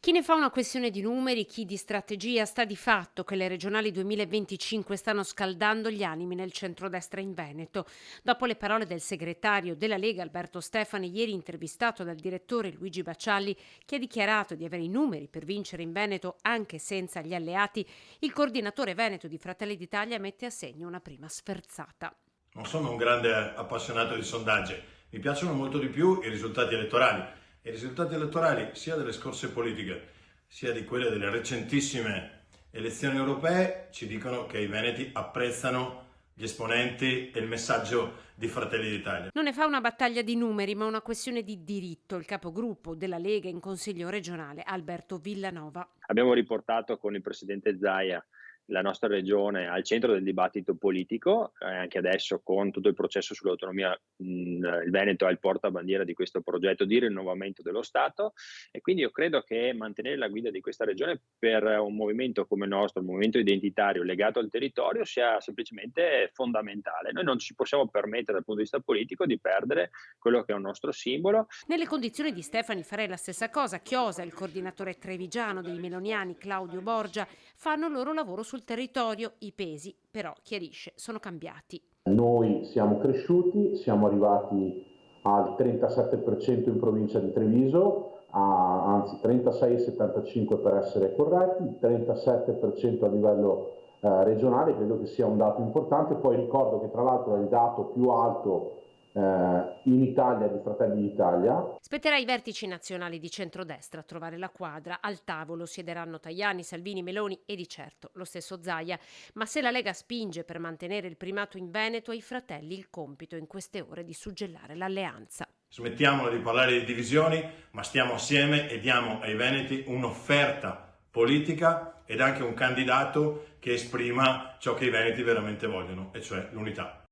Chi ne fa una questione di numeri, chi di strategia, sta di fatto che le regionali 2025 stanno scaldando gli animi nel centrodestra in Veneto. Dopo le parole del segretario della Lega Alberto Stefani, ieri intervistato dal direttore Luigi Baccialli, che ha dichiarato di avere i numeri per vincere in Veneto anche senza gli alleati, il coordinatore veneto di Fratelli d'Italia mette a segno una prima sferzata. Non sono un grande appassionato di sondaggi, mi piacciono molto di più i risultati elettorali. E i risultati elettorali sia delle scorse politiche sia di quelle delle recentissime elezioni europee ci dicono che i veneti apprezzano gli esponenti e il messaggio di Fratelli d'Italia. Non ne fa una battaglia di numeri, ma una questione di diritto. Il capogruppo della Lega in Consiglio regionale, Alberto Villanova. Abbiamo riportato con il presidente Zaia la nostra regione al centro del dibattito politico, anche adesso con tutto il processo sull'autonomia il Veneto è il portabandiera di questo progetto di rinnovamento dello Stato e quindi io credo che mantenere la guida di questa regione per un movimento come il nostro, un movimento identitario legato al territorio, sia semplicemente fondamentale. Noi non ci possiamo permettere dal punto di vista politico di perdere quello che è un nostro simbolo. Nelle condizioni di Stefani farei la stessa cosa. Chiosa, il coordinatore trevigiano dei meloniani, Claudio Borgia, fanno il loro lavoro sul territorio. I pesi, però, chiarisce, sono cambiati. Noi siamo cresciuti, siamo arrivati al 37% in provincia di Treviso, anzi 36,75 per essere corretti, il 37% a livello regionale, credo che sia un dato importante. Poi ricordo che tra l'altro è il dato più alto in Italia di Fratelli d'Italia. Spetterà ai vertici nazionali di centrodestra a trovare la quadra. Al tavolo siederanno Tajani, Salvini, Meloni e di certo lo stesso Zaia. Ma se la Lega spinge per mantenere il primato in Veneto, ai fratelli il compito in queste ore di suggellare l'alleanza. Smettiamola di parlare di divisioni, ma stiamo assieme e diamo ai veneti un'offerta politica ed anche un candidato che esprima ciò che i veneti veramente vogliono, e cioè l'unità.